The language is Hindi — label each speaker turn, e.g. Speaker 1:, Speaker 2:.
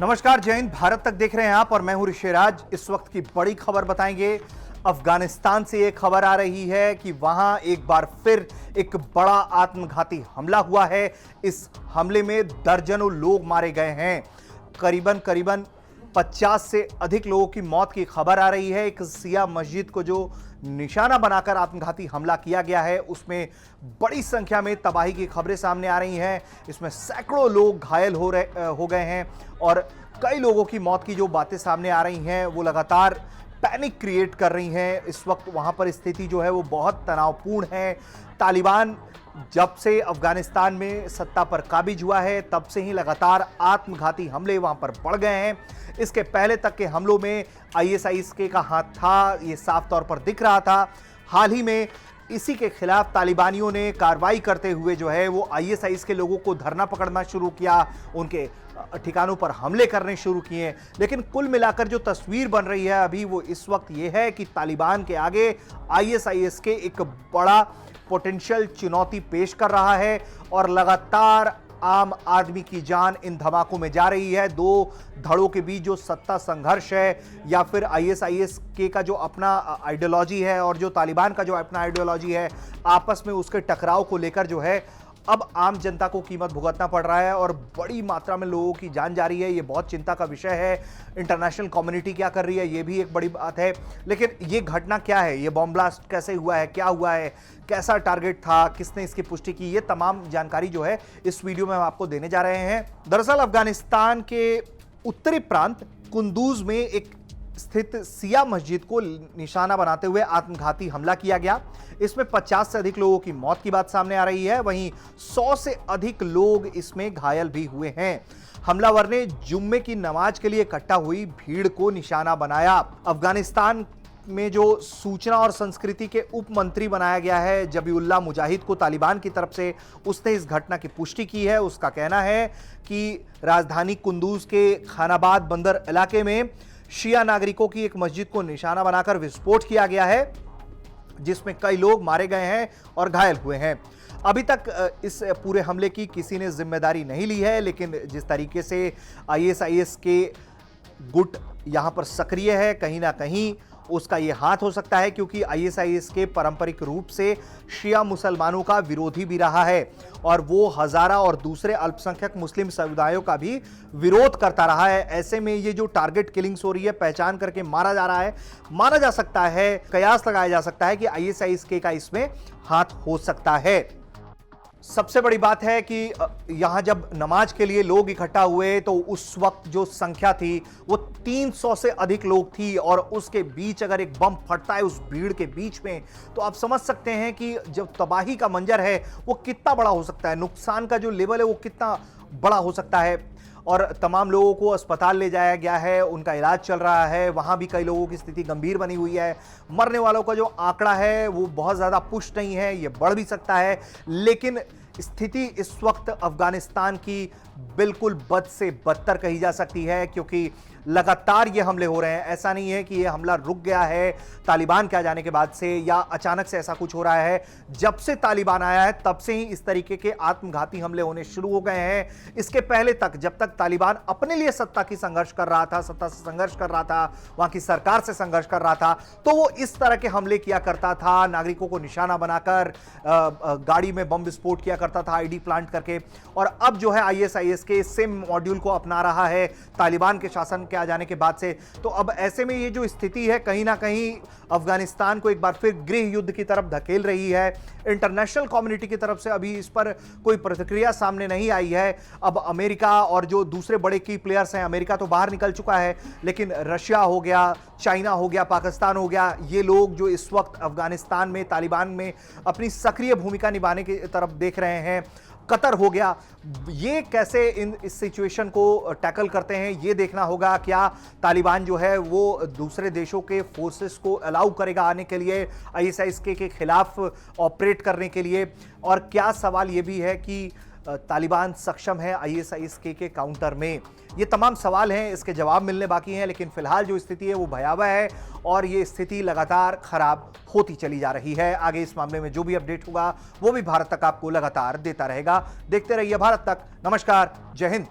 Speaker 1: नमस्कार, जय हिंद। भारत तक देख रहे हैं आप और मैं हूं ऋषिराज। इस वक्त की बड़ी खबर बताएंगे। अफगानिस्तान से एक खबर आ रही है कि वहां एक बार फिर एक बड़ा आत्मघाती हमला हुआ है। इस हमले में दर्जनों लोग मारे गए हैं। करीबन 50 से अधिक लोगों की मौत की खबर आ रही है। एक शिया मस्जिद को जो निशाना बनाकर आत्मघाती हमला किया गया है, उसमें बड़ी संख्या में तबाही की खबरें सामने आ रही हैं। इसमें सैकड़ों लोग घायल हो गए हैं और कई लोगों की मौत की जो बातें सामने आ रही हैं वो लगातार पैनिक क्रिएट कर रही हैं। इस वक्त वहां पर स्थिति जो है वो बहुत तनावपूर्ण है। तालिबान जब से अफगानिस्तान में सत्ता पर काबिज हुआ है तब से ही लगातार आत्मघाती हमले वहां पर बढ़ गए हैं। इसके पहले तक के हमलों में आईएसआईएस का हाथ था, ये साफ तौर पर दिख रहा था। हाल ही में इसी के खिलाफ तालिबानियों ने कार्रवाई करते हुए जो है वो आईएसआईएस के लोगों को धरना पकड़ना शुरू किया, उनके ठिकानों पर हमले करने शुरू किए। लेकिन कुल मिलाकर जो तस्वीर बन रही है अभी वो इस वक्त ये है कि तालिबान के आगे आईएसआईएस के एक बड़ा पोटेंशियल चुनौती पेश कर रहा है और लगातार आम आदमी की जान इन धमाकों में जा रही है। दो धड़ों के बीच जो सत्ता संघर्ष है या फिर आईएसआईएस के का जो अपना आइडियोलॉजी है और जो तालिबान का जो अपना आइडियोलॉजी है, आपस में उसके टकराव को लेकर जो है अब आम जनता को कीमत भुगतना पड़ रहा है और बड़ी मात्रा में लोगों की जान जा रही है। ये बहुत चिंता का विषय है। इंटरनेशनल कम्युनिटी क्या कर रही है ये भी एक बड़ी बात है। लेकिन ये घटना क्या है, ये बॉम्ब ब्लास्ट कैसे हुआ है, क्या हुआ है, कैसा टारगेट था, किसने इसकी पुष्टि की, ये तमाम जानकारी जो है इस वीडियो में हम आपको देने जा रहे हैं। दरअसल अफगानिस्तान के उत्तरी प्रांत कुंदूज में एक स्थित शिया मस्जिद को निशाना बनाते हुए आत्मघाती हमला किया गया। इसमें 50 से अधिक लोगों की मौत की बात सामने आ रही है, वहीं 100 से अधिक लोग इसमें घायल भी हुए हैं। हमलावर ने जुम्मे की नमाज के लिए इकट्ठा हुई भीड़ को निशाना बनाया। अफगानिस्तान में जो सूचना और संस्कृति के उप मंत्री बनाया गया है जबीउल्लाह मुजाहिद को तालिबान की तरफ से, उसने इस घटना की पुष्टि की है। उसका कहना है कि राजधानी कुंदूज के खानाबाद बंदर इलाके में शिया नागरिकों की एक मस्जिद को निशाना बनाकर विस्फोट किया गया है, जिसमें कई लोग मारे गए हैं और घायल हुए हैं। अभी तक इस पूरे हमले की किसी ने जिम्मेदारी नहीं ली है, लेकिन जिस तरीके से आईएसआईएस के गुट यहां पर सक्रिय है, कहीं ना कहीं उसका ये हाथ हो सकता है, क्योंकि आईएसआईएस के पारंपरिक रूप से शिया मुसलमानों का विरोधी भी रहा है और वो हज़ारा और दूसरे अल्पसंख्यक मुस्लिम समुदायों का भी विरोध करता रहा है। ऐसे में ये जो टारगेट किलिंग्स हो रही है, पहचान करके मारा जा रहा है, माना जा सकता है, कयास लगाया जा सकता है कि आईएसआईएस का इसमें हाथ हो सकता है। सबसे बड़ी बात है कि यहां जब नमाज के लिए लोग इकट्ठा हुए तो उस वक्त जो संख्या थी वो 300 से अधिक लोग थी और उसके बीच अगर एक बम फटता है उस भीड़ के बीच में, तो आप समझ सकते हैं कि जो तबाही का मंजर है वो कितना बड़ा हो सकता है, नुकसान का जो लेवल है वो कितना बड़ा हो सकता है। और तमाम लोगों को अस्पताल ले जाया गया है, उनका इलाज चल रहा है। वहाँ भी कई लोगों की स्थिति गंभीर बनी हुई है। मरने वालों का जो आंकड़ा है वो बहुत ज़्यादा पुष्ट नहीं है, ये बढ़ भी सकता है। लेकिन स्थिति इस वक्त अफगानिस्तान की बिल्कुल बद से बदतर कही जा सकती है, क्योंकि लगातार ये हमले हो रहे हैं। ऐसा नहीं है कि ये हमला रुक गया है तालिबान के आ जाने के बाद से या अचानक से ऐसा कुछ हो रहा है। जब से तालिबान आया है तब से ही इस तरीके के आत्मघाती हमले होने शुरू हो गए हैं। इसके पहले तक जब तक तालिबान अपने लिए सत्ता से संघर्ष कर रहा था, वहां की सरकार से संघर्ष कर रहा था, तो वो इस तरह के हमले किया करता था, नागरिकों को निशाना बनाकर गाड़ी में बम विस्फोट किया करता था आईडी प्लांट करके। और अब जो है आईएसआईएस के सेम मॉड्यूल को अपना रहा है तालिबान के शासन के आ जाने के बाद से। तो अब ऐसे में ये जो स्थिति है कहीं ना कहीं अफगानिस्तान को एक बार फिर गृह युद्ध की तरफ धकेल रही है। इंटरनेशनल कम्युनिटी की तरफ से अभी इस पर कोई प्रतिक्रिया सामने नहीं आई है। अब अमेरिका और जो दूसरे बड़े की प्लेयर्स हैं, अमेरिका तो बाहर निकल चुका है, लेकिन रशिया हो गया, चाइना हो गया, पाकिस्तान हो गया, ये लोग जो इस वक्त अफगानिस्तान में तालिबान में अपनी सक्रिय भूमिका निभाने की तरफ देख रहे हैं। कतर हो गया, ये कैसे इस सिचुएशन को टैकल करते हैं ये देखना होगा। क्या तालिबान जो है वो दूसरे देशों के फोर्सेस को अलाउ करेगा आने के लिए आईएसआईएस के खिलाफ ऑपरेट करने के लिए, और क्या सवाल ये भी है कि तालिबान सक्षम है आईएसआईएस के काउंटर में। ये तमाम सवाल हैं, इसके जवाब मिलने बाकी हैं, लेकिन फिलहाल जो स्थिति है वो भयावह है और ये स्थिति लगातार खराब होती चली जा रही है। आगे इस मामले में जो भी अपडेट होगा वो भी भारत तक आपको लगातार देता रहेगा। देखते रहिए भारत तक। नमस्कार, जय हिंद।